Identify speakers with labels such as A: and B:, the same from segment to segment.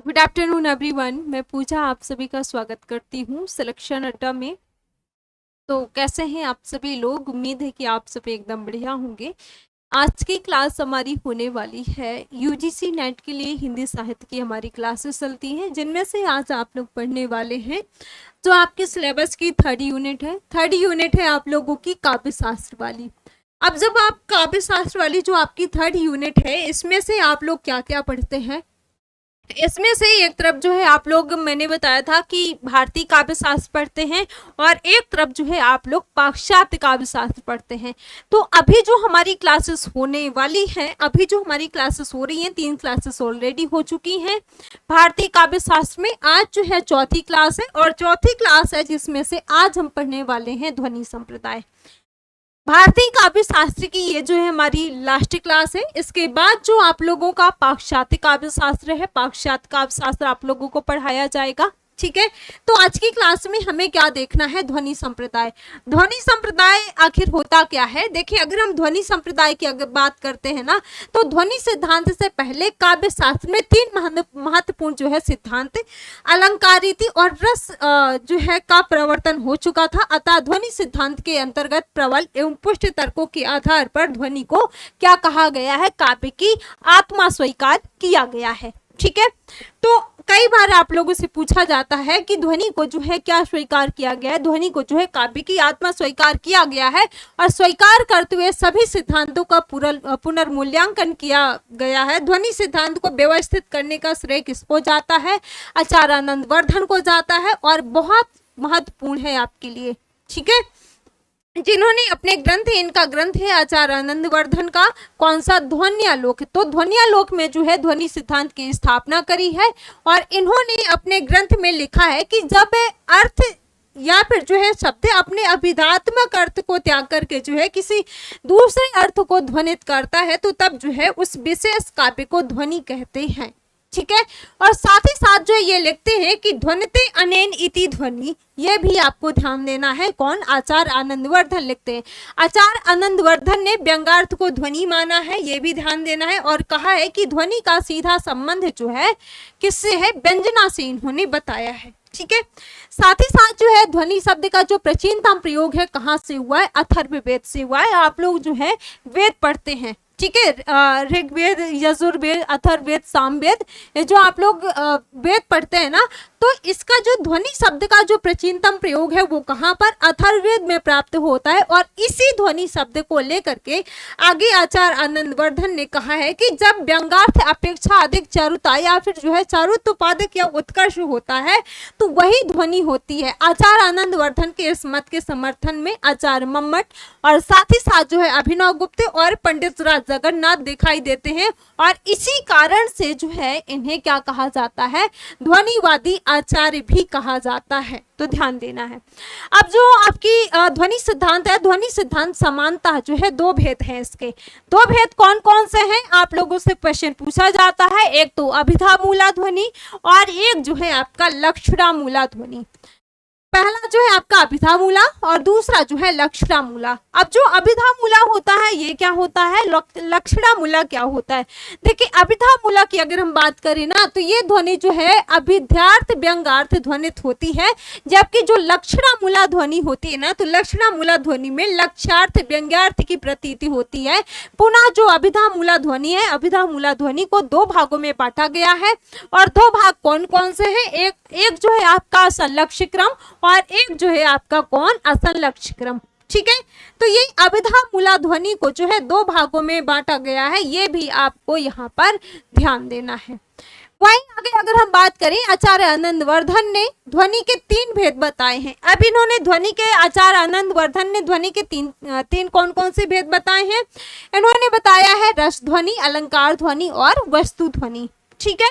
A: Good afternoon everyone. मैं पूजा आप सभी का स्वागत करती हूँ सिलेक्शन अड्डा में। तो कैसे हैं आप सभी लोग? उम्मीद है कि आप सभी एकदम बढ़िया होंगे। आज की क्लास हमारी होने वाली है यूजीसी नेट के लिए हिंदी साहित्य की हमारी क्लासेस चलती हैं, जिनमें से आज आप लोग पढ़ने वाले हैं जो आपके सिलेबस की थर्ड यूनिट है। थर्ड यूनिट है आप लोगों की काव्य शास्त्र वाली। अब जब आप काव्य शास्त्र वाली जो आपकी थर्ड यूनिट है, इसमें से आप लोग क्या क्या पढ़ते हैं? इसमें से एक तरफ जो है आप लोग, मैंने बताया था कि भारतीय काव्य शास्त्र पढ़ते हैं और एक तरफ जो है आप लोग पाश्चात्य काव्य शास्त्र पढ़ते हैं। तो अभी जो हमारी क्लासेस होने वाली हैं, अभी जो हमारी क्लासेस हो रही हैं, 3 क्लासेस ऑलरेडी हो चुकी हैं भारतीय काव्य शास्त्र में। आज जो है चौथी क्लास है और चौथी क्लास है जिसमें से आज हम पढ़ने वाले हैं ध्वनि संप्रदाय। भारतीय काव्य शास्त्र की ये जो है हमारी लास्ट क्लास है। इसके बाद जो आप लोगों का पाश्चात्य काव्य शास्त्र है, पाश्चात्य काव्य शास्त्र आप लोगों को पढ़ाया जाएगा। ठीक है, तो आज की क्लास में हमें क्या देखना है? ध्वनि संप्रदाय। ध्वनि संप्रदाय आखिर होता क्या है? देखिए, अगर हम ध्वनि संप्रदाय की अगर बात करते हैं ना, तो ध्वनि सिद्धांत से पहले काव्य शास्त्र में 3 महत्वपूर्ण जो है सिद्धांत अलंकार रीति और रस जो है का प्रवर्तन हो चुका था। अतः ध्वनि सिद्धांत के अंतर्गत प्रबल एवं पुष्ट तर्कों के आधार पर ध्वनि को क्या कहा गया है? काव्य की आत्मा स्वीकार किया गया है। ठीक है, तो कई बार आप लोगों से पूछा जाता है कि ध्वनि को जो है क्या स्वीकार किया गया है? ध्वनि को जो है काव्य की आत्मा स्वीकार किया गया है और स्वीकार करते हुए सभी सिद्धांतों का पुनर्मूल्यांकन किया गया है। ध्वनि सिद्धांत को व्यवस्थित करने का श्रेय किसको जाता है? आचार्य आनंदवर्धन को जाता है और बहुत महत्वपूर्ण है आपके लिए। ठीक है, जिन्होंने अपने ग्रंथ, इनका ग्रंथ है आचार्य आनंदवर्धन का, कौन सा? ध्वन्यालोक। तो ध्वन्यालोक में जो है ध्वनि सिद्धांत की स्थापना करी है और इन्होंने अपने ग्रंथ में लिखा है कि जब अर्थ या फिर जो है शब्द अपने अभिधात्मक अर्थ को त्याग करके जो है किसी दूसरे अर्थ को ध्वनित करता है, तो तब जो है उस विशेष काव्य को ध्वनि कहते हैं। ठीक है, और साथ ही साथ जो ये लिखते हैं कि ध्वनिते अनेन इति ध्वनि, ये भी आपको ध्यान देना है। कौन? आचार्य आनंदवर्धन लिखते हैं। आचार्य आनंदवर्धन ने व्यंग्यार्थ को ध्वनि माना है, ये भी ध्यान देना है, और कहा है कि ध्वनि का सीधा संबंध जो है किससे है? व्यंजना से इन्होंने बताया है। ठीक है, साथ ही साथ जो है ध्वनि शब्द का जो प्राचीनतम प्रयोग है कहाँ से हुआ है? अथर्ववेद से हुआ है। आप लोग जो है वेद पढ़ते हैं, ठीक है, ऋग्वेद, यजुर्वेद, अथर्ववेद, सामवेद, ये जो आप लोग वेद पढ़ते हैं ना, तो इसका जो ध्वनि शब्द का जो प्राचीनतम प्रयोग है वो कहाँ पर? अथर्ववेद में प्राप्त होता है। और इसी ध्वनि शब्द को लेकर के आगे आचार्य आनंदवर्धन ने कहा है कि जब व्यंग्यार्थ अपेक्षा अधिक चारुता या फिर जो है चारुत्पादक या उत्कर्ष होता है तो वही ध्वनि होती है। आचार्य आनंदवर्धन के इस मत के समर्थन में आचार्य मम्मट और साथ ही साथ जो है अभिनव गुप्त और पंडित राज जगन्नाथ दिखाई देते हैं, और इसी कारण से जो है इन्हें क्या कहा जाता है? ध्वनिवादी आचार्य भी कहा जाता है। तो ध्यान देना है। अब जो आपकी ध्वनि सिद्धांत है, ध्वनि सिद्धांत समानता जो है 2 भेद हैं इसके। 2 भेद कौन कौन से हैं? आप लोगों से क्वेश्चन पूछा जाता है। एक तो अभिधामूला ध्वनि और एक जो है आपका लक्षणामूला ध्वनि। पहला जो है आपका अभिधामूला और दूसरा जो है लक्षणामूला। अब जो अभिधामूला होता है ये क्या होता है? लक्षणामूला क्या होता है? देखिए, अभिधामूला की अगर हम बात करें ना, तो ये ध्वनि जो है अभिध्यार्थ व्यंग्यार्थ ध्वनित होती है, जबकि जो लक्षणामूला ध्वनि होती है ना, तो लक्षणामूला ध्वनि में लक्ष्यार्थ व्यंग्यार्थ की प्रतीति होती है। पुनः जो अभिधामूला ध्वनि है, अभिधामूला ध्वनि को 2 भागों में बांटा गया है, और 2 भाग कौन कौन से हैं? एक जो है आपका संलक्ष्य क्रम और एक जो है आपका कौन? असंलक्ष्य क्रम। ठीक है, तो ये अभिधामूला ध्वनि को जो है 2 भागों में बांटा गया है, ये भी आपको यहाँ पर ध्यान देना है। वहीं आगे अगर हम बात करें, आचार्य आनंदवर्धन ने ध्वनि के 3 भेद बताए हैं। अब इन्होंने ध्वनि के, आचार्य आनंदवर्धन ने ध्वनि के तीन कौन कौन से भेद बताए हैं? इन्होंने बताया है रस ध्वनि, अलंकार ध्वनि और वस्तु ध्वनि। ठीक है,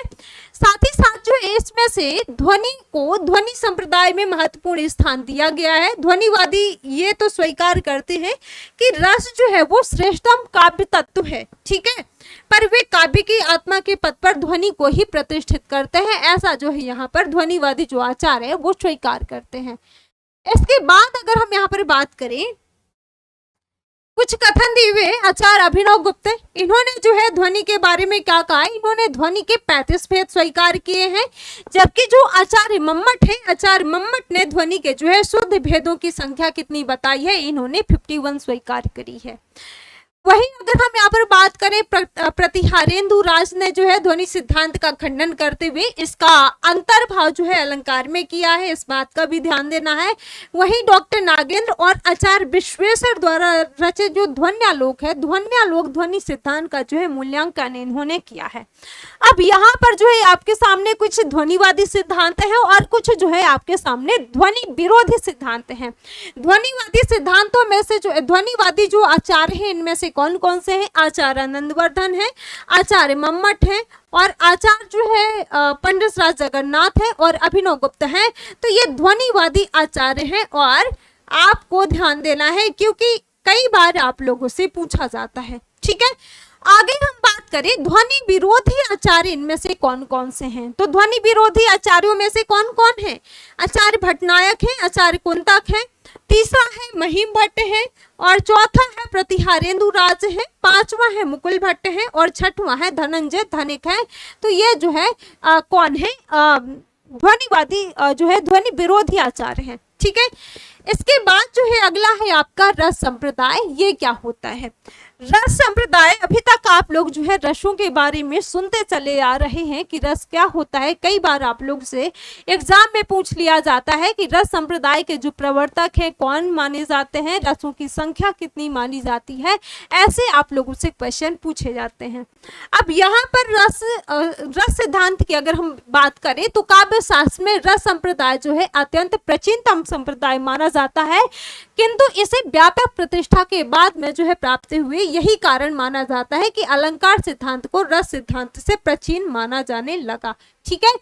A: साथ ही साथ जो इसमें से ध्वनि को ध्वनि संप्रदाय में महत्वपूर्ण स्थान दिया गया है। ध्वनिवादी ये तो स्वीकार करते हैं कि रस जो है वो श्रेष्ठतम काव्य तत्व है। ठीक है, पर वे काव्य की आत्मा के पद पर ध्वनि को ही प्रतिष्ठित करते हैं, ऐसा जो है यहाँ पर ध्वनिवादी जो आचार्य है वो स्वीकार करते हैं। इसके बाद अगर हम यहाँ पर बात करें कुछ कथन दिए हुए आचार्य अभिनव गुप्त, इन्होंने जो है ध्वनि के बारे में क्या कहा, इन्होंने ध्वनि के 35 भेद स्वीकार किए हैं, जबकि जो आचार्य मम्मट है, आचार्य मम्मट ने ध्वनि के जो है शुद्ध भेदों की संख्या कितनी बताई है, इन्होंने 51 स्वीकार करी है। वहीं अगर हम यहाँ पर बात करें, प्रतिहारेंदु राज ने जो है ध्वनि सिद्धांत का खंडन करते हुए इसका अंतर्भाव जो है अलंकार में किया है, इस बात का भी ध्यान देना है। वहीं डॉक्टर नागेंद्र और आचार्य विश्वेश्वर द्वारा रचित जो ध्वन्यालोक है, ध्वन्यालोक ध्वनि सिद्धांत का जो है मूल्यांकन इन्होंने किया है। अब यहाँ पर जो है आपके सामने कुछ ध्वनिवादी सिद्धांत हैं और कुछ जो है आपके सामने ध्वनि विरोधी सिद्धांत हैं। ध्वनिवादी सिद्धांतों में से जो ध्वनिवादी जो आचार्य हैं, इनमें से कौन कौन से हैं, आचार्य आनंदवर्धन है, आचार्य मम्मट है और आचार्य जो है पंडित राज जगन्नाथ है और अभिनव गुप्त है। तो ये ध्वनिवादी आचार्य हैं और आपको ध्यान देना है क्योंकि कई बार आप लोगों से पूछा जाता है। ठीक है, आगे हम बात करें ध्वनि विरोधी आचार्य इनमें से कौन कौन से हैं। तो ध्वनि विरोधी आचार्यों में से कौन कौन है, आचार्य भट्टनायक है, आचार्य कुंतक है, तीसरा है महिम भट्ट है और चौथा है प्रतिहारेंदु राज है, पांचवा है मुकुल भट्ट है और छठवां है धनंजय धनिक है। तो ये जो है कौन है, ध्वनिवादी जो है ध्वनि विरोधी आचार्य है। ठीक है, इसके बाद जो है अगला है आपका रस संप्रदाय। ये क्या होता है, रस संप्रदाय, अभी तक आप लोग जो है रसों के बारे में सुनते चले आ रहे हैं कि रस क्या होता है। कई बार आप लोग से एग्जाम में पूछ लिया जाता है कि रस संप्रदाय के जो प्रवर्तक हैं कौन माने जाते हैं, रसों की संख्या कितनी मानी जाती है, ऐसे आप लोगों से क्वेश्चन पूछे जाते हैं। अब यहाँ पर रस सिद्धांत की अगर हम बात करें तो काव्य शास्त्र में रस संप्रदाय जो है अत्यंत प्राचीनतम संप्रदाय माना जाता है, किंतु इसे व्यापक प्रतिष्ठा के बाद में जो है प्राप्त हुई। यही कारण माना जाता है कि अलंकार सिद्धांत को रस सिद्धांत से प्राचीन माना जाने लगा। ठीक है,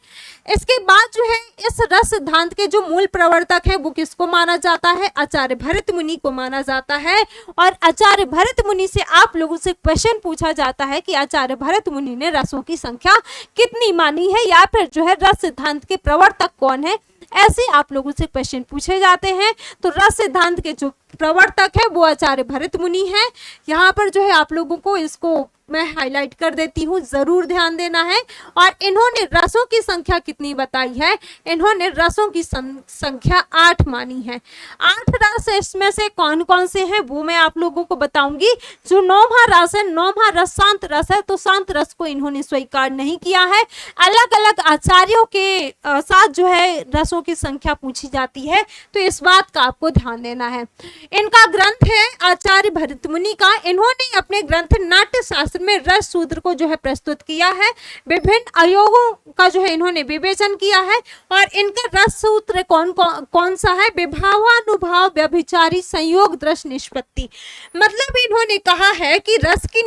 A: इसके बाद जो है इस रस सिद्धांत के जो मूल प्रवर्तक है वो किसको माना जाता है, आचार्य भरत मुनि को माना जाता है। और आचार्य भरत मुनि से आप लोगों से क्वेश्चन पूछा जाता है कि आचार्य भरत मुनि ने रसों की संख्या कितनी मानी है या फिर जो है रस सिद्धांत के प्रवर्तक कौन है, ऐसे आप लोगों से क्वेश्चन पूछे जाते हैं। तो रस सिद्धांत के जो प्रवर्तक है वो आचार्य भरत मुनि है। यहाँ पर जो है आप लोगों को इसको मैं हाईलाइट कर देती हूँ, जरूर ध्यान देना है। और इन्होंने रसों की संख्या कितनी बताई है, इन्होंने रसों की संख्या 8 मानी है। 8 रस इसमें से कौन कौन से हैं वो मैं आप लोगों को बताऊंगी। जो 9वां रस है, 9वां रस शांत रस है, तो शांत रस को इन्होंने स्वीकार नहीं किया है। अलग अलग आचार्यों के साथ जो है रसों की संख्या पूछी जाती है, तो इस बात का आपको ध्यान देना है। इनका ग्रंथ है आचार्य भरत मुनि का, इन्होंने अपने ग्रंथ नाट्य शास्त्र में रस सूत्र को जो है प्रस्तुत किया है, विभिन्न आयोगों का जो है इन्होंने विवेचन किया है। और इनका रस सूत्र कौन सा है, विभावानुभाव व्यभिचारी संयोग दृश्य निष्पत्ति। मतलब इन्होंने कहा है कि रस की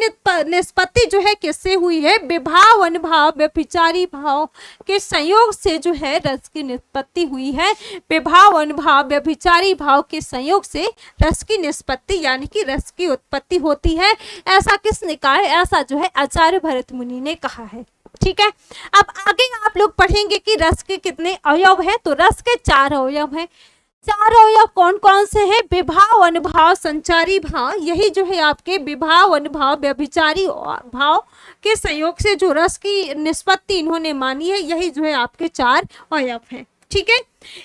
A: निष्पत्ति जो है किससे हुई है, विभाव अनुभाव व्यभिचारी भाव के संयोग से जो है रस की निष्पत्ति हुई है। विभाव अनुभाव व्यभिचारी भाव के संयोग से रस की निष्पत्ति यानी कि रस की उत्पत्ति होती है। ऐसा किसने कहा है, ऐसा जो है आचार्य भरत मुनि ने कहा है। ठीक है, अब आगे आप लोग पढ़ेंगे कि रस के कितने अवयव हैं। तो रस के 4 अवयव हैं। 4 अवयव कौन कौन से हैं, विभाव अनुभाव संचारी भाव। यही जो है आपके विभाव अनुभाव व्यभिचारी भाव के संयोग से जो रस की निष्पत्ति इन्होंने मानी है, यही जो है आपके 4 अवयव हैं। ठीक है,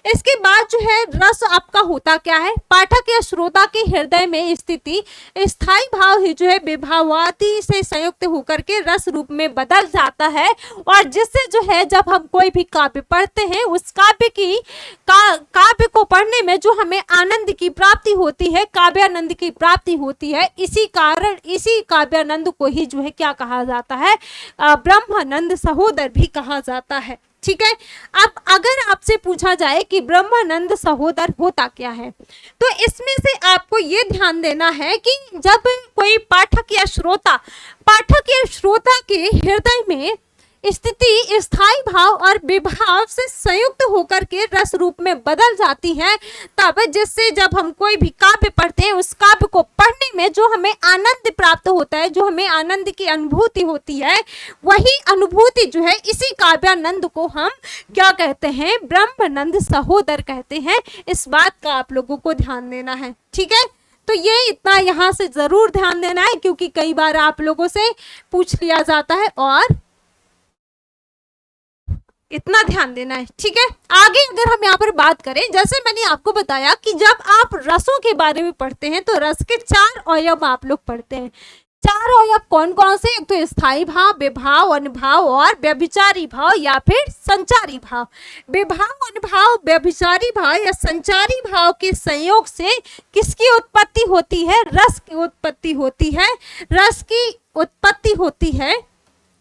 A: इसके बाद जो है रस आपका होता क्या है, पाठक या श्रोता के हृदय में स्थिति स्थायी भाव ही जो है विभावादि से संयुक्त होकर के रस रूप में बदल जाता है। और जिससे जो है जब हम कोई भी काव्य पढ़ते हैं उस काव्य को पढ़ने में जो हमें आनंद की प्राप्ति होती है, काव्यानंद की प्राप्ति होती है, इसी काव्यानंद को ही जो है क्या कहा जाता है, ब्रह्मानंद सहोदर भी कहा जाता है। ठीक है, अब अगर आपसे पूछा जाए कि ब्रह्मानंद सहोदर होता क्या है, तो इसमें से आपको ये ध्यान देना है कि जब कोई पाठक या श्रोता के हृदय में स्थिति स्थायी भाव और विभाव से संयुक्त होकर के रस रूप में बदल जाती है, तब जिससे जब हम कोई भी काव्य पढ़ते हैं उस काव्य को पढ़ने में जो हमें आनंद प्राप्त होता है, जो हमें आनंद की अनुभूति होती है, वही अनुभूति जो है इसी काव्यानंद को हम क्या कहते हैं, ब्रह्मानंद सहोदर कहते हैं। इस बात का आप लोगों को ध्यान देना है। ठीक है, तो ये इतना यहाँ से जरूर ध्यान देना है, क्योंकि कई बार आप लोगों से पूछ लिया जाता है, और इतना ध्यान देना है। ठीक है, आगे अगर हम यहाँ पर बात करें, जैसे मैंने आपको बताया कि जब आप रसों के बारे में पढ़ते हैं तो रस के 4 अवयव आप लोग पढ़ते हैं। 4 अवयव कौन कौन से? एक तो स्थायी भाव, विभाव, अनुभाव और व्यभिचारी भाव या फिर संचारी भाव। विभाव, अनुभाव, व्यभिचारी भाव या संचारी भाव के संयोग से किसकी उत्पत्ति होती है? रस की उत्पत्ति होती है, रस की उत्पत्ति होती है।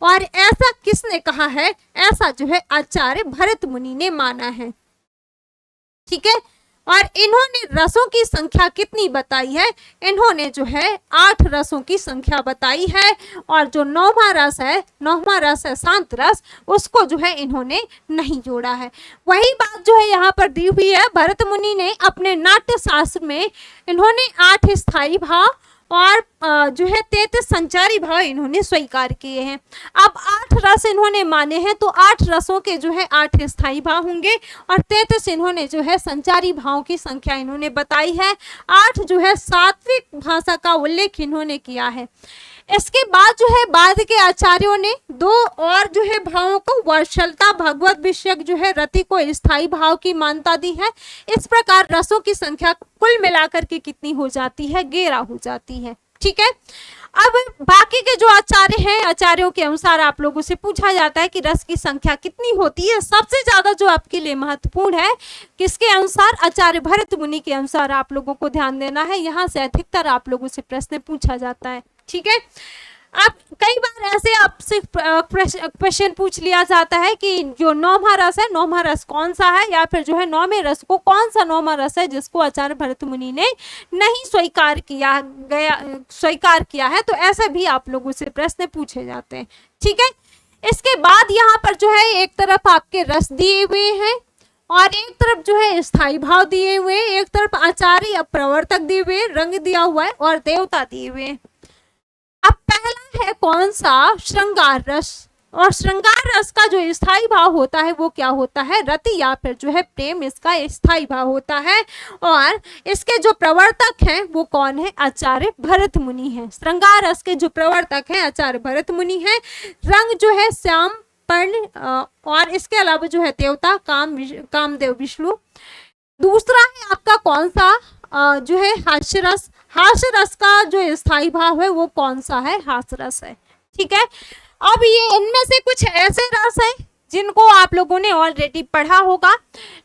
A: और ऐसा किसने कहा है? ऐसा जो है आचार्य भरत मुनि ने माना है। ठीक है, और इन्होंने रसों की संख्या कितनी बताई है? इन्होंने जो है 8 रसों की संख्या बताई है, और जो 9वां रस है शांत रस, उसको जो है इन्होंने नहीं जोड़ा है। वही बात जो है यहाँ पर दी हुई है, भरत मुनि ने अपने नाट्य शास्त्र में इन्होंने 8 स्थायी भाव और जो है 33 संचारी भाव इन्होंने स्वीकार किए हैं। अब 8 रस इन्होंने माने हैं, तो 8 रसों के जो है 8 स्थायी भाव होंगे, और 33 इन्होंने जो है संचारी भावों की संख्या इन्होंने बताई है। 8 जो है सात्विक भाषा का उल्लेख इन्होंने किया है। इसके बाद जो है बाद के आचार्यों ने 2 और जो है भावों को वर्षलता, भगवत विषयक जो है रति को स्थायी भाव की मान्यता दी है। इस प्रकार रसों की संख्या कुल मिलाकर के कितनी हो जाती है? 11 हो जाती है। ठीक है, अब बाकी के जो आचार्य हैं, आचार्यों के अनुसार आप लोगों से पूछा जाता है कि रस की संख्या कितनी होती है। सबसे ज्यादा जो आपके लिए महत्वपूर्ण है, किसके अनुसार? आचार्य भरत मुनि के अनुसार आप लोगों को ध्यान देना है। यहाँ से अधिकतर आप लोगों से प्रश्न पूछा जाता है। ठीक है, अब कई बार ऐसे आपसे क्वेश्चन पूछ लिया जाता है कि जो 9वां रस है, 9वां रस कौन सा है, या फिर जो है 9वें रस को कौन सा 9वां रस है जिसको आचार्य भरत मुनि ने नहीं स्वीकार किया है। तो ऐसे भी आप लोगों से प्रश्न पूछे जाते हैं। ठीक है, इसके बाद यहाँ पर जो है एक तरफ आपके रस दिए हुए हैं, और एक तरफ जो है स्थायी भाव दिए हुए, एक तरफ आचार्य प्रवर्तक दिए हुए, रंग दिया हुआ है, और देवता दिए हुए। अब पहला है कौन सा? श्रृंगार रस। और श्रृंगार रस का जो स्थायी भाव होता है वो क्या होता है? रति या फिर जो है प्रेम, इसका स्थायी भाव होता है। और इसके जो प्रवर्तक हैं वो कौन है? आचार्य भरत मुनि हैं। श्रृंगार रस के जो प्रवर्तक हैं आचार्य भरत मुनि हैं। रंग जो है श्याम पर्ण, और इसके अलावा जो है देवता कामदेव विष्णु। दूसरा है आपका कौन सा? जो है हास्य रस। हास्य रस का जो स्थायी भाव है वो कौन सा है? हास्य रस है। ठीक है, अब ये इनमें से कुछ ऐसे रस हैं जिनको आप लोगों ने ऑलरेडी पढ़ा होगा,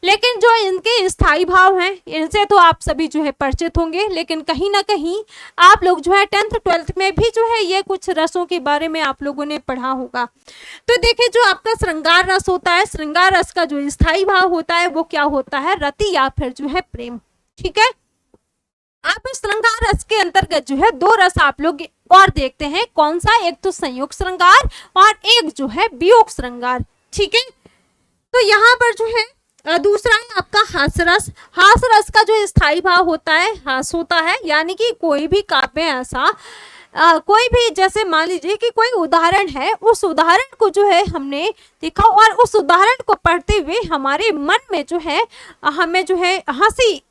A: लेकिन जो इनके स्थायी भाव हैं इनसे तो आप सभी जो है परिचित होंगे, लेकिन कहीं ना कहीं आप लोग जो है 10th 12th में भी जो है ये कुछ रसों के बारे में आप लोगों ने पढ़ा होगा। तो देखिए, जो आपका श्रृंगार रस होता है, श्रृंगार रस का जो स्थायी भाव होता है वो क्या होता है? रति या फिर जो है प्रेम। ठीक है, आप श्रृंगार रस के अंतर्गत जो है 2 रस आप लोग और देखते हैं। कौन सा? एक तो संयोग श्रृंगार और एक जो है वियोग श्रृंगार। ठीक है, तो यहाँ पर जो है दूसरा है आपका हास्य रस। हास्य रस का जो स्थायी भाव होता है हास होता है, यानी कि कोई भी काव्य ऐसा कोई भी, जैसे मान लीजिए कि कोई उदाहरण है, उस उदाहरण को जो है हमने देखा और उस उदाहरण को पढ़ते हुए हमारे मन में जो है हमें जो है हंसी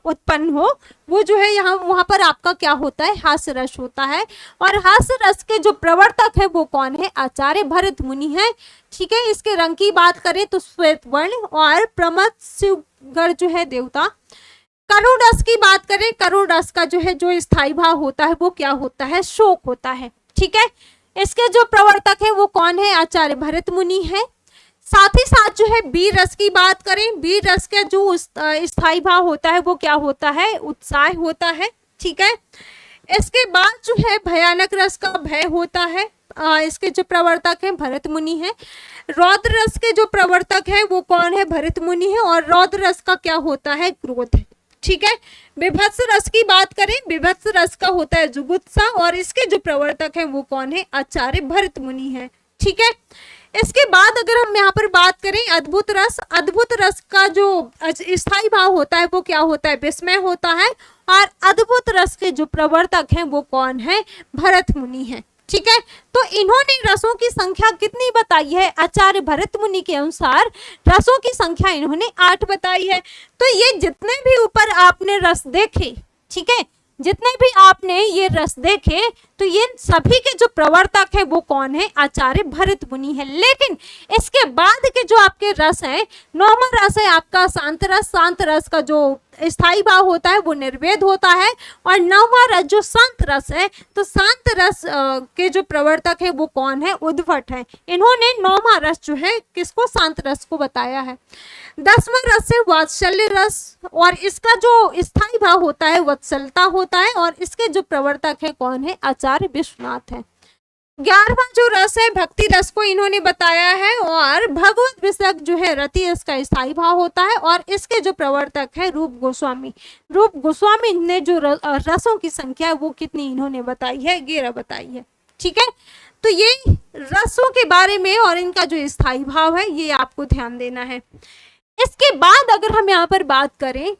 A: उत्पन्न हो, वो जो है यहाँ वहां पर आपका क्या होता है? हास्य रस होता है। और हास्य रस के जो प्रवर्तक है वो कौन है? आचार्य भरत मुनि है। ठीक है, इसके रंग की बात करें तो श्वेत वर्ण और प्रमथ शिवगढ़ जो है देवता। करुण रस की बात करें, करुण रस का जो है जो स्थायी भाव होता है वो क्या होता है? शोक होता है। ठीक है, इसके जो प्रवर्तक है वो कौन है? आचार्य भरत मुनि है। साथ ही साथ जो है वीर रस की बात करें, वीर रस का जो स्थायी भाव होता है वो क्या होता है? उत्साह होता है। ठीक है, इसके बाद जो है भयानक रस का भय होता है। इसके जो प्रवर्तक हैं भरत मुनि है। रौद्र रस के जो प्रवर्तक है वो कौन है? भरत मुनि है। और रौद्र रस का क्या होता है? क्रोध। ठीक है, विभत्स रस की बात करें, विभत्स रस का होता है जुगुप्सा, और इसके जो प्रवर्तक है वो कौन है? आचार्य भरत मुनि है। ठीक है, इसके बाद अगर हम यहाँ पर बात करें अद्भुत रस, अद्भुत रस का जो स्थायी भाव होता है वो क्या होता है? विस्मय होता है। और अद्भुत रस के जो प्रवर्तक हैं वो कौन है? भरत मुनि है। ठीक है, तो इन्होंने रसों की संख्या कितनी बताई है? आचार्य भरत मुनि के अनुसार रसों की संख्या इन्होंने 8 बताई है। तो ये जितने भी ऊपर आपने रस देखे, ठीक है, जितने भी आपने ये रस देखे तो ये सभी के जो प्रवर्तक है वो कौन है, आचार्य भरत मुनि है। लेकिन इसके बाद के जो आपके रस है, नौवां रस है आपका शांत रस। शांत रस का जो स्थायी भाव होता है वो निर्वेद होता है। और नौवां रस जो शांत रस है, तो शांत रस के जो प्रवर्तक है वो कौन है, उद्भट है। इन्होंने नौवां रस जो है किसको, शांत रस को बताया है। 10वां रस है वात्सल्य रस, और इसका जो स्थायी भाव होता है वत्सलता होता है, और इसके जो प्रवर्तक है कौन है, आचार्य विश्वनाथ है। 11वां जो रस है भक्ति रस को इन्होंने बताया है, और भगवत विषयक जो है रति इसका स्थायी भाव होता है, और इसके जो प्रवर्तक है रूप गोस्वामी। रूप गोस्वामी ने जो रसों की संख्या है वो कितनी इन्होंने बताई है, 11 बताई है। ठीक है, तो ये रसों के बारे में और इनका जो स्थायी भाव है ये आपको ध्यान देना है। इसके बाद अगर हम यहाँ पर बात करें,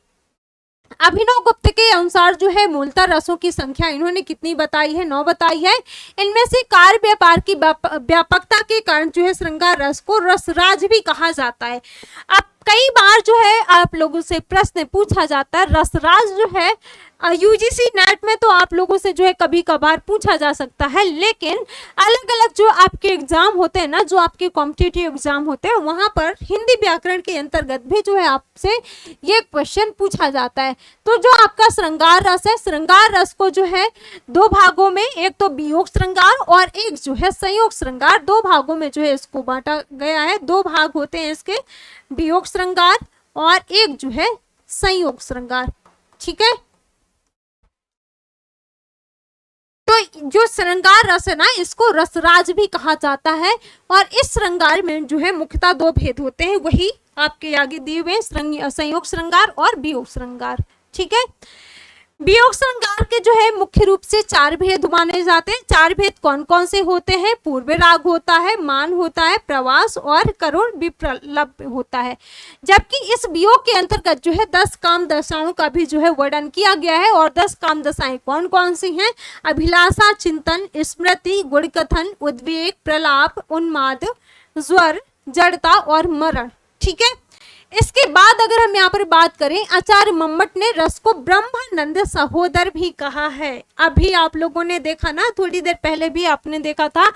A: अभिनव गुप्त के अनुसार जो है मूलतः रसों की संख्या इन्होंने कितनी बताई है, 9 बताई है। इनमें से कार्य व्यापार की व्यापकता के कारण जो है श्रृंगार रस को रसराज भी कहा जाता है। अब कई बार जो है आप लोगों से प्रश्न पूछा जाता है, रसराज जो है यूजीसी नेट में तो आप लोगों से जो है कभी कभार पूछा जा सकता है, लेकिन अलग अलग जो आपके एग्जाम होते हैं ना, जो आपके कॉम्पिटिटिव एग्जाम होते हैं, वहां पर हिंदी व्याकरण के अंतर्गत भी जो है आपसे ये क्वेश्चन पूछा जाता है। तो जो आपका श्रृंगार रस है, श्रृंगार रस को जो है 2 भागों में, एक तो वियोग श्रृंगार और एक जो है संयोग श्रृंगार, 2 भागों में जो है इसको बांटा गया है। 2 भाग होते हैं इसके, वियोग श्रृंगार और एक जो है संयोग श्रृंगार। ठीक है, तो जो श्रृंगार रस है ना, इसको रसराज भी कहा जाता है। और इस श्रृंगार में जो है मुख्यतः 2 भेद होते हैं, वही आपके आगे दिए हुए संयोग श्रृंगार और वियोग श्रृंगार। ठीक है, वियोग श्रृंगार के जो है मुख्य रूप से 4 भेद माने जाते हैं। 4 भेद कौन कौन से होते हैं, पूर्व राग होता है, मान होता है, प्रवास और करुण विप्रलभ होता है। जबकि इस वियोग के अंतर्गत जो है 10 काम दशाओं का भी जो है वर्णन किया गया है। और 10 काम दशाएं कौन कौन सी हैं, अभिलाषा, चिंतन, स्मृति, गुणकथन, उद्वेग, प्रलाप, उन्माद, ज्वर, जड़ता और मरण। ठीक है, इसके बाद अगर हम यहाँ पर बात करें, आचार्य मम्मट ने रस को ब्रह्मानंद सहोदर भी कहा है। अभी आप लोगों ने देखा ना, थोड़ी देर पहले भी आपने देखा था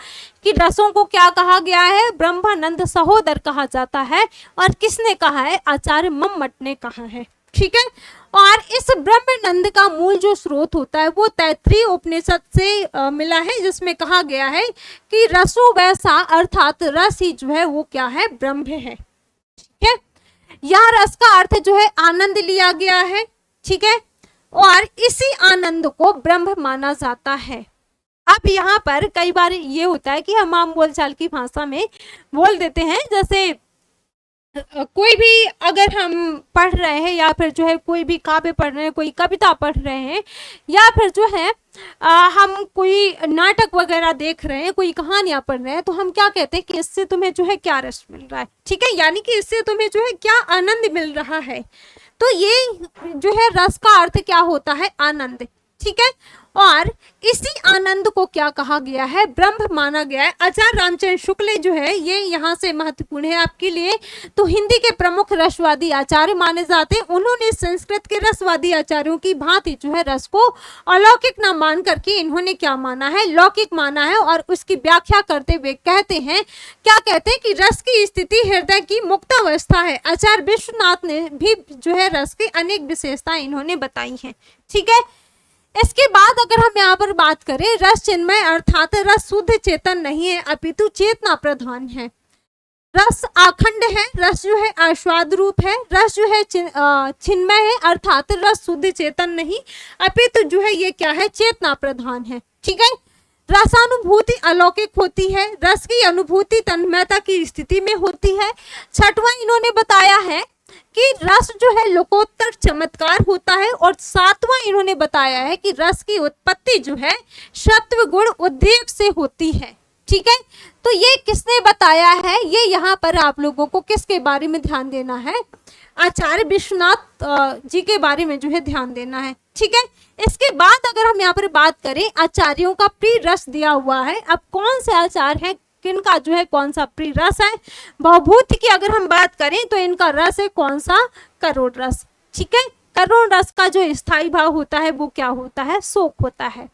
A: कि रसों को क्या कहा गया है, ब्रह्मानंद सहोदर कहा जाता है। और किसने कहा है, आचार्य मम्मट ने कहा है। ठीक है, और इस ब्रह्मानंद का मूल जो स्रोत होता है वो तैत्रीय उपनिषद से मिला है, जिसमें कहा गया है कि रसो वैसा, अर्थात रस ही जो है वो क्या है, ब्रह्म है। ठीक है, यह रस का अर्थ जो है आनंद लिया गया है। ठीक है, और इसी आनंद को ब्रह्म माना जाता है। अब यहाँ पर कई बार ये होता है कि हम आम बोलचाल की भाषा में बोल देते हैं, जैसे कोई भी अगर हम पढ़ रहे हैं या फिर जो है कोई भी काव्य पढ़ रहे हैं, कोई कविता पढ़ रहे हैं, या फिर जो है हम कोई नाटक वगैरह देख रहे हैं, कोई कहानियां पढ़ रहे हैं, तो हम क्या कहते हैं कि इससे तुम्हें जो है क्या रस मिल रहा है। ठीक है, यानी कि इससे तुम्हें जो है क्या आनंद मिल रहा है। तो ये जो है रस का अर्थ क्या होता है, आनंद। ठीक है, और इसी आनंद को क्या कहा गया है, ब्रह्म माना गया है। आचार्य रामचंद्र शुक्ल जो है ये यहाँ से महत्वपूर्ण है आपके लिए, तो हिंदी के प्रमुख रसवादी आचार्य माने जाते हैं। उन्होंने संस्कृत के रसवादी आचार्यों की भांति जो है रस को अलौकिक न मान करके इन्होंने क्या माना है, लौकिक माना है। और उसकी व्याख्या करते हुए कहते हैं, क्या कहते हैं कि रस की स्थिति हृदय की मुक्त अवस्था है। आचार्य विश्वनाथ ने भी जो है रस की अनेक विशेषताएं इन्होंने बताई हैं। ठीक है, इसके बाद अगर हम यहाँ पर बात करें, रस चिन्मय अर्थात रस शुद्ध चेतन नहीं है, अपितु चेतना प्रधान है। रस आखंड है, रस जो है आस्वाद रूप है, रस जो है चिन्मय है अर्थात रस शुद्ध चेतन नहीं, अपितु जो है ये क्या है, चेतना प्रधान है। ठीक है, रसानुभूति अलौकिक होती है, रस की अनुभूति तन्मयता की स्थिति में होती है। 6वां इन्होंने बताया है कि रस जो है लोकोत्तर चमत्कार होता है। और 7वां इन्होंने बताया है कि रस की उत्पत्ति जो है सत्व गुण उद्रेक से होती है। ठीक है, तो ये किसने बताया है, ये यहाँ पर आप लोगों को किसके बारे में ध्यान देना है, आचार्य विश्वनाथ जी के बारे में जो है ध्यान देना है। ठीक है, इसके बाद अगर हम यहाँ पर बात करें, आचार्यों का प्रिय रस दिया हुआ है। अब कौन से आचार्य हैं, किनका जो है कौन सा प्रिय रस है। भवभूति की अगर हम बात करें तो इनका रस है कौन सा, करोड़ रस। ठीक है, करुण रस का जो स्थायी भाव होता है वो क्या होता है, शोक होता है।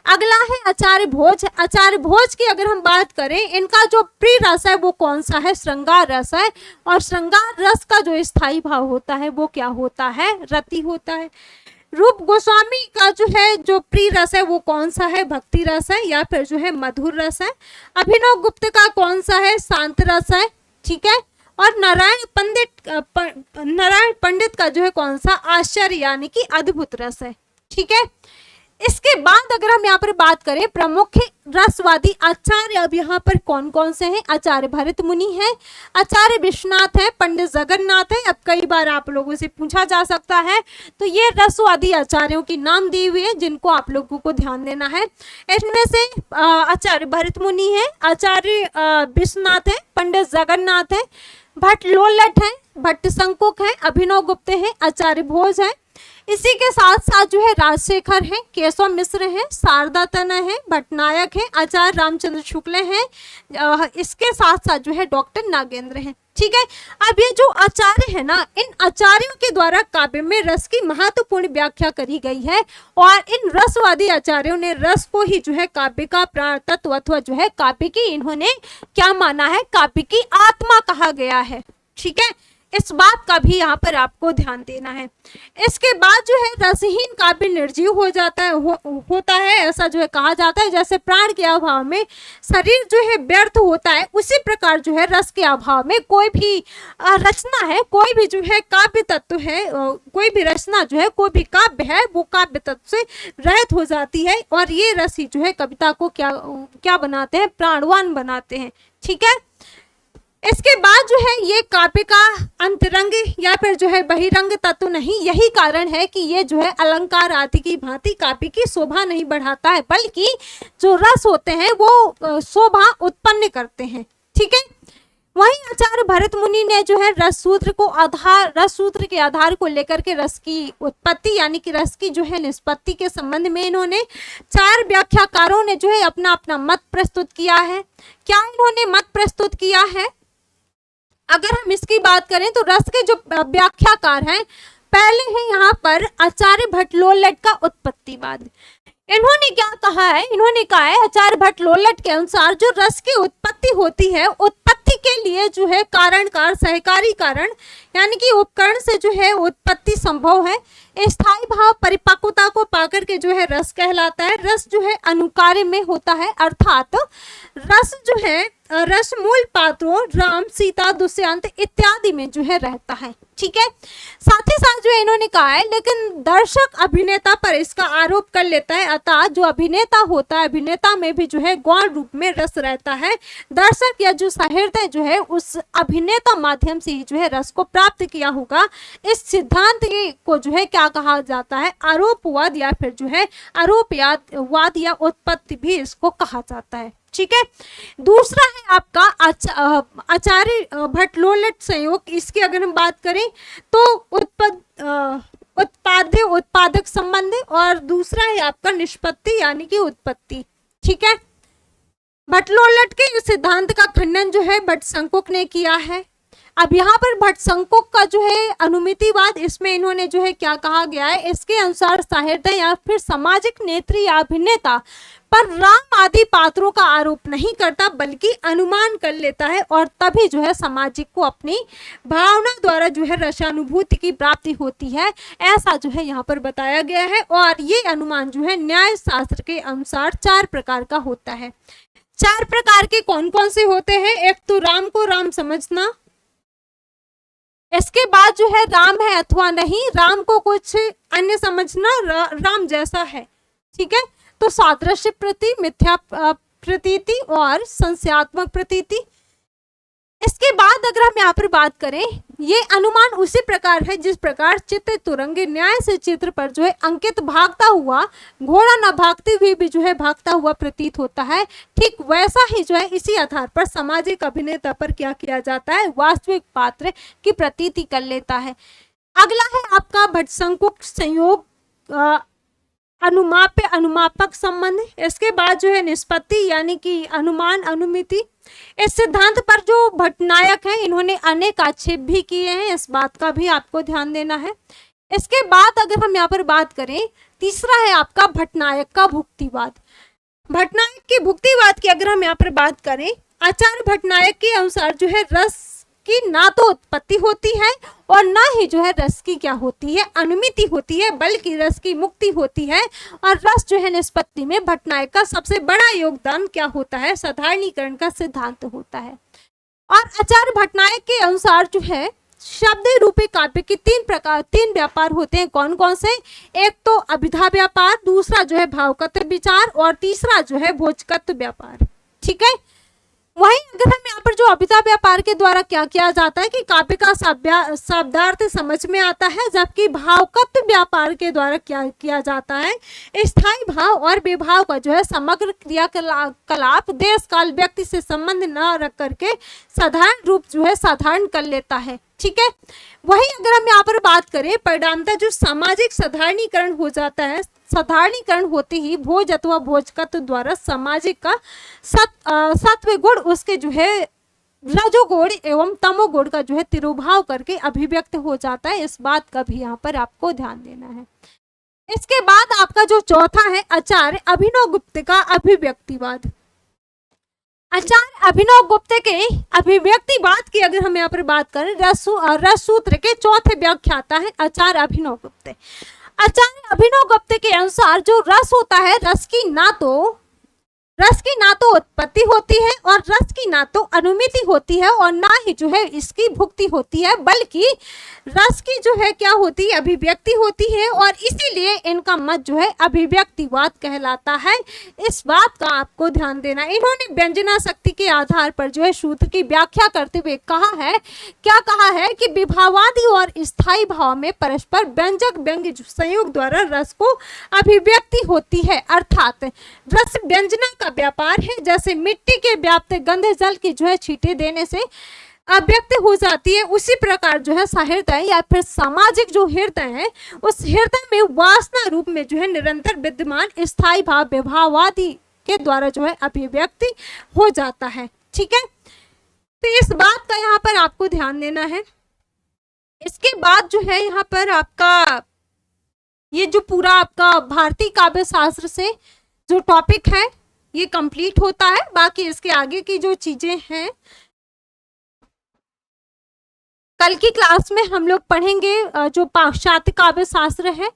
A: अगला है आचार्य भोज। आचार्य भोज की अगर हम बात करें, इनका जो प्रिय रस है वो कौन सा है, श्रृंगार रस है, और श्रृंगार रस का जो स्थायी भाव होता है वो क्या होता है, रति होता है। रूप गोस्वामी का जो है जो प्रिय रस है वो कौन सा है, भक्ति रस है या फिर जो है मधुर रस है। अभिनव गुप्त का कौन सा है, शांत रस है, ठीक है। और नारायण पंडित का जो है कौन सा, आश्चर्य यानी कि अद्भुत रस है, ठीक है। इसके बाद अगर हम यहाँ पर बात करें प्रमुख रसवादी आचार्य, अब यहाँ पर कौन कौन से हैं, आचार्य भरत मुनि है, आचार्य विश्वनाथ है, पंडित जगन्नाथ है। अब कई बार आप लोगों से पूछा जा सकता है, तो ये रसवादी आचार्यों की नाम दी हुई है जिनको आप लोगों को ध्यान देना है। इनमें से आचार्य भरत मुनि है, आचार्य विश्वनाथ है, पंडित जगन्नाथ है, भट्ट लोल्लट है, भट्ट शंकुक है, अभिनव गुप्त है, आचार्य भोज है। इसी के साथ साथ जो है राजशेखर है, केशव मिश्र है, शारदा तनय है, भट्टनायक है, आचार्य रामचंद्र शुक्ल है, इसके साथ साथ जो है डॉक्टर नागेंद्र है, ठीक है। अब ये जो आचार्य है ना, इन आचार्यों के द्वारा काव्य में रस की महत्वपूर्ण व्याख्या करी गई है, और इन रसवादी आचार्यों ने रस को ही जो है काव्य का प्राण तत्व अथवा जो है काव्य की इन्होंने क्या माना है, काव्य की आत्मा कहा गया है, ठीक है। इस बात का भी यहाँ पर आपको ध्यान देना है। इसके बाद जो है रसहीन काव्य निर्जीव हो जाता है, होता है, ऐसा जो है कहा जाता है। जैसे प्राण के अभाव में शरीर जो है व्यर्थ होता है, उसी प्रकार जो है रस के अभाव में कोई भी रचना है, कोई भी जो है काव्य तत्व है, कोई भी रचना जो है, कोई भी काव्य है, वो काव्य तत्व से रहित हो जाती है, और ये रस ही जो है कविता को क्या बनाते हैं, प्राणवान बनाते हैं, ठीक है। इसके बाद जो है ये काव्य का अंतरंग या फिर जो है बहिरंग तत्व नहीं, यही कारण है कि ये जो है अलंकार आदि की भांति काव्य की शोभा नहीं बढ़ाता है, बल्कि जो रस होते हैं वो शोभा उत्पन्न करते हैं, ठीक है। वहीं आचार्य भरत मुनि ने जो है रस सूत्र के आधार को लेकर के रस की उत्पत्ति यानी कि रस की जो है निष्पत्ति के संबंध में इन्होंने 4 व्याख्याकारों ने जो है अपना अपना मत प्रस्तुत किया है। क्या इन्होंने मत प्रस्तुत किया है? अगर हम इसकी बात करें तो रस के जो व्याख्याकार हैं, पहले है यहाँ पर आचार्य भट्ट लोल्लट का उत्पत्तिवाद। इन्होंने क्या कहा है, इन्होंने कहा है आचार्य भट्ट लोल्लट के अनुसार जो रस की उत्पत्ति होती है, उत्पत्ति के लिए जो है कारणकार सहकारी कारण यानी कि उपकरण से जो है उत्पत्ति संभव है। स्थायी भाव परिपक्वता को पाकर के जो है रस कहलाता है। रस जो है अनुकार्य में होता है, अर्थात रस जो है रस मूल पात्रों राम सीता दुष्यंत इत्यादि में जो है रहता है, ठीक है। साथ ही साथ जो है इन्होंने कहा है, लेकिन दर्शक अभिनेता पर इसका आरोप कर लेता है, अतः जो अभिनेता होता है, अभिनेता में भी जो है गौण रूप में रस रहता है। दर्शक या जो सहृदय जो है उस अभिनेता माध्यम से ही जो है रस को प्राप्त किया होगा। इस सिद्धांत को जो है क्या कहा जाता है, आरोपवाद या फिर जो है आरोपवाद या उत्पत्ति भी इसको कहा जाता है, ठीक है। दूसरा है आपका आचार्य भट्ट लोल्लट संयोग। इसकी अगर हम बात करें तो उत्पादक संबंध, और दूसरा है आपका निष्पत्ति यानी कि उत्पत्ति, ठीक है। भट्ट लोल्लट के सिद्धांत का खंडन जो है भट्ट शंकुक ने किया है। अब यहाँ पर भट्ट शंकुक का जो है अनुमितिवाद, इसमें इन्होंने जो है क्या कहा गया है, इसके अनुसार साहित्य या फिर सामाजिक नेत्री या अभिनेता पर राम आदि पात्रों का आरोप नहीं करता, बल्कि अनुमान कर लेता है, और तभी जो है सामाजिक को अपनी भावना द्वारा जो है रसानुभूति की प्राप्ति होती है, ऐसा जो है यहाँ पर बताया गया है। और ये अनुमान जो है न्याय शास्त्र के अनुसार 4 प्रकार का होता है। 4 प्रकार के कौन कौन से होते हैं? एक तो राम को राम समझना, इसके बाद जो है राम है अथवा नहीं, राम को कुछ अन्य समझना, राम जैसा है, ठीक है। तो सादृश्य प्रति, मिथ्या प्रतीति और संशयात्मक प्रतीति। इसके बाद अगर हम यहाँ पर बात करें, ये अनुमान उसी प्रकार है जिस प्रकार चित्र तुरंगे न्याय से चित्र पर जो है अंकित भागता हुआ घोड़ा न भागते हुए भी जो है भागता हुआ प्रतीत होता है, ठीक वैसा ही जो है इसी आधार पर सामाजिक अभिनेता पर क्या किया जाता है, वास्तविक पात्र की प्रतीति कर लेता है। अगला है आपका भट्ट शंकुक संयोग अनुमाप्य अनुमापक संबंध। इसके बाद जो है निष्पत्ति यानी कि अनुमान अनुमिति। इस सिद्धांत पर जो भट्टनायक है, इन्होंने अनेक आक्षेप भी किए हैं, इस बात का भी आपको ध्यान देना है। इसके बाद अगर हम यहाँ पर बात करें, तीसरा है आपका भट्टनायक का भुक्तिवाद। भट्टनायक के भुक्तिवाद की अगर हम यहाँ पर बात करें, आचार्य भट्टनायक के अनुसार जो है रस की ना तो उत्पत्ति होती है और ना ही जो है रस की क्या होती है, अनुमिति होती है, बल्कि रस की मुक्ति होती है। और रस जो है निष्पत्ति में भट्टनायक का सबसे बड़ा योगदान क्या होता है, साधारणीकरण का सिद्धांत होता है। और आचार्य भट्टनायक के अनुसार जो है शब्द रूपी काव्य के तीन व्यापार होते हैं। कौन कौन से? एक तो अभिधा व्यापार, दूसरा जो है भावगत विचार और तीसरा जो है भोजगत व्यापार। ठीक है। वहीं अगर हम यहाँ पर जो अभिधा व्यापार के द्वारा क्या किया जाता है कि काव्य का शब्दार्थ समझ में आता है, जबकि भावगत व्यापार के द्वारा क्या किया जाता है, स्थायी भाव और विभाव का जो है समग्र क्रियाकलाप देश काल व्यक्ति से संबंध न रख करके साधारण रूप जो है साधारण कर लेता है। ठीक है। वहीं अगर हम यहाँ पर बात करें, परिणामतः जो सामाजिक साधारणीकरण हो जाता है, साधारणीकरण होते ही भोज अथवा भोजगत द्वारा सामाजिक का सत्व गुण उसके जो है रजोगुण एवं तमोगुण का जो है तिरोभाव करके अभिव्यक्त हो जाता है। इस बात का भी यहाँ पर आपको ध्यान देना है। इसके बाद आपका जो चौथा है आचार्य अभिनव गुप्त का अभिव्यक्तिवाद। आचार्य अभिनव गुप्त के अभिव्यक्तिवाद की अगर हम यहाँ पर बात करें, रस सूत्र के चौथे व्याख्याता है आचार्य अभिनव गुप्त। आचार्य अभिनव गुप्त के अनुसार जो रस होता है, रस की ना तो उत्पत्ति होती है और रस की ना तो अनुमिति होती है और ना ही जो है इसकी भुक्ति होती है, बल्कि रस की जो है क्या होती है, अभिव्यक्ति होती है। और इसीलिए इनका मत जो है अभिव्यक्तिवाद कहलाता है। इस बात का आपको ध्यान देना। इन्होंने व्यंजना शक्ति के आधार पर जो है सूत्र की व्याख्या करते हुए क्या कहा है कि विभावादि और स्थायी भाव में परस्पर व्यंजक व्यंग्य संयोग द्वारा रस को अभिव्यक्ति होती है। अर्थात रस व्यंजना का व्यापार है, जैसे मिट्टी के व्याप्त गंध जल की जो है छींटे देने से अव्यक्त हो जाती है, उसी प्रकार जो है सहृदय या फिर सामाजिक जो हृदय है, उस हृदय में वासना रूप में जो है निरंतर विद्यमान स्थायी भाव विभावादि के द्वारा जो है अभिव्यक्ति हो जाता है। ठीक है। तो इस बात का यहाँ पर आपको ध्यान देना है। इसके बाद जो है यहाँ पर आपका ये जो पूरा आपका भारतीय काव्य शास्त्र से जो टॉपिक है ये कंप्लीट होता है। बाकी इसके आगे की जो चीजें हैं कल की क्लास में हम लोग पढ़ेंगे। जो पाश्चात्य काव्य शास्त्र है,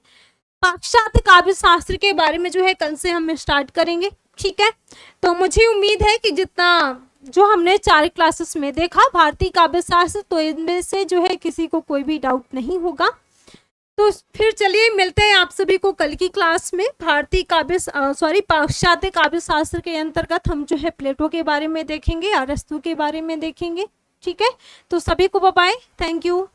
A: पाश्चात्य काव्य शास्त्र के बारे में जो है कल से हम स्टार्ट करेंगे। ठीक है। तो मुझे उम्मीद है कि जितना जो हमने 4 क्लासेस में देखा भारतीय काव्य शास्त्र, तो इनमें से जो है किसी को कोई भी डाउट नहीं होगा। तो फिर चलिए मिलते हैं आप सभी को कल की क्लास में। पाश्चात्य काव्य शास्त्र के अंतर्गत हम जो है प्लेटो के बारे में देखेंगे, अरस्तु के बारे में देखेंगे। ठीक है। तो सभी को बाय बाय, थैंक यू।